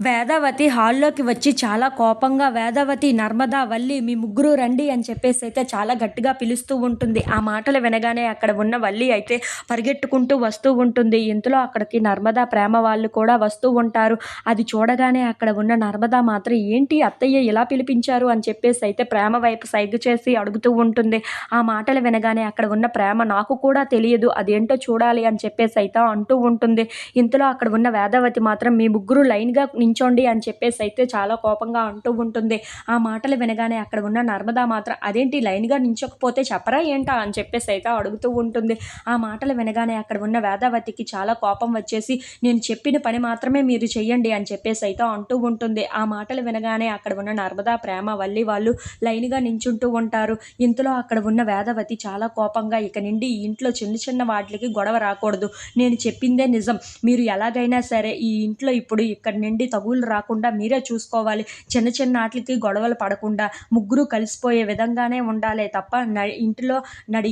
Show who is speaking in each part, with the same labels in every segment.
Speaker 1: వేదవతి హాల్లోకి వచ్చి చాలా కోపంగా వేదవతి, నర్మదా, వల్లి మీ ముగ్గురు రండి అని చెప్పేసి అయితే చాలా గట్టిగా పిలుస్తూ ఉంటుంది. ఆ మాటలు వినగానే అక్కడ ఉన్న వల్లి అయితే పరిగెట్టుకుంటూ వస్తూ ఉంటుంది. ఇంతలో అక్కడికి నర్మదా ప్రేమ వాళ్ళు కూడా వస్తూ ఉంటారు. అది చూడగానే అక్కడ ఉన్న నర్మదా మాత్రం ఏంటి అత్తయ్య ఇలా పిలిపించారు అని చెప్పేసి అయితే ప్రేమ వైపు సైగ చేసి అడుగుతూ ఉంటుంది. ఆ మాటలు వినగానే అక్కడ ఉన్న ప్రేమ నాకు కూడా తెలియదు, అదేంటో చూడాలి అని చెప్పేసి అయితే అంటూ ఉంటుంది. ఇంతలో అక్కడ ఉన్న వేదవతి మాత్రం మీ ముగ్గురు లైన్‌గా నించోండి అని చెప్పేసి అయితే చాలా కోపంగా అంటూ ఉంటుంది. ఆ మాటలు వినగానే అక్కడ ఉన్న నర్మదా మాత్రం అదేంటి లైన్‌గా నించోకపోతే చెప్పరా ఏంటా అని చెప్పేసి అయితే అడుగుతూ ఉంటుంది. ఆ మాటలు వినగానే అక్కడ ఉన్న వేదవతికి చాలా కోపం వచ్చేసి నేను చెప్పిన పని మాత్రమే మీరు చెయ్యండి అని చెప్పేసి అయితే అంటూ ఉంటుంది. ఆ మాటలు వినగానే అక్కడ ఉన్న నర్మదా, ప్రేమ, వల్లి వాళ్ళు లైన్‌గా నించుంటూ ఉంటారు. ఇంతలో అక్కడ ఉన్న వేదవతి చాలా కోపంగా ఇక నుండి ఈ ఇంట్లో చిన్న చిన్న వాటిలకి గొడవ రాకూడదు. నేను చెప్పిందే నిజం. మీరు ఎలాగైనా సరే ఈ ఇంట్లో ఇప్పుడు ఇక్కడి నుండి తగువులు రాకుండా మీరే చూసుకోవాలి. చిన్న చిన్న ఆటిలకి గొడవలు పడకుండా ముగ్గురు కలిసిపోయే విధంగానే ఉండాలే తప్ప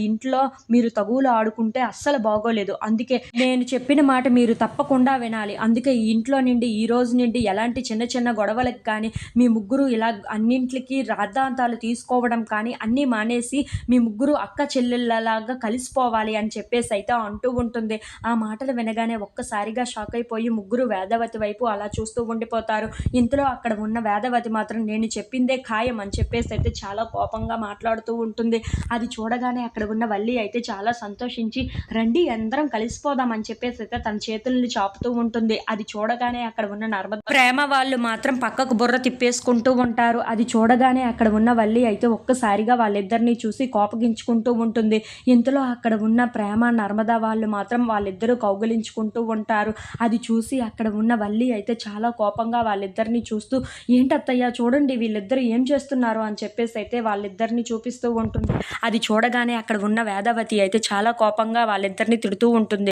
Speaker 1: ఇంట్లో మీరు తగువులు ఆడుకుంటే అస్సలు బాగోలేదు. అందుకే నేను చెప్పిన మాట మీరు తప్పకుండా వినాలి. అందుకే ఈ ఇంట్లో నుండి ఈ రోజు నుండి ఎలాంటి చిన్న చిన్న గొడవలకు కానీ మీ ముగ్గురు ఇలా అన్నింట్లకి రాద్ధాంతాలు తీసుకోవడం కానీ అన్నీ మానేసి మీ ముగ్గురు అక్క చెల్లెళ్ళలాగా కలిసిపోవాలి అని చెప్పేసి అయితే అంటూ ఉంటుంది. ఆ మాటలు వినగానే ఒక్కసారిగా షాక్ అయిపోయి ముగ్గురు వేదవతి వైపు అలా చూస్తూ ఉండిపోతారు. ఇంతలో అక్కడ ఉన్న వేదవతి మాత్రం నేను చెప్పిందే ఖాయం అని చెప్పేసి అయితే చాలా కోపంగా మాట్లాడుతూ ఉంటుంది. అది చూడగానే అక్కడ ఉన్న వల్లి అయితే చాలా సంతోషించి రండి అందరం కలిసిపోదాం అని చెప్పేసి అయితే తన చేతుల్ని చాపుతూ ఉంటుంది. అది చూడగానే అక్కడ ఉన్న నర్మద ప్రేమ వాళ్ళు మాత్రం పక్కకు బుర్ర తిప్పేసుకుంటూ ఉంటారు. అది చూడగానే అక్కడ ఉన్న వల్లి అయితే ఒక్కసారిగా వాళ్ళిద్దరిని చూసి కోపగించుకుంటూ ఉంటుంది. ఇంతలో అక్కడ ఉన్న ప్రేమ, నర్మద వాళ్ళు మాత్రం వాళ్ళిద్దరూ కౌగిలించుకుంటూ ఉంటారు. అది చూసి అక్కడ ఉన్న వల్లి అయితే చాలా కోపంగా వాళ్ళిద్దరిని చూస్తూ ఏంటత్తయ్య చూడండి వీళ్ళిద్దరు ఏం చేస్తున్నారు అని చెప్పేసి అయితే వాళ్ళిద్దరిని చూపిస్తూ ఉంటుంది. అది చూడగానే అక్కడ ఉన్న వేదవతి అయితే చాలా కోపంగా వాళ్ళిద్దరిని తిడుతూ ఉంటుంది.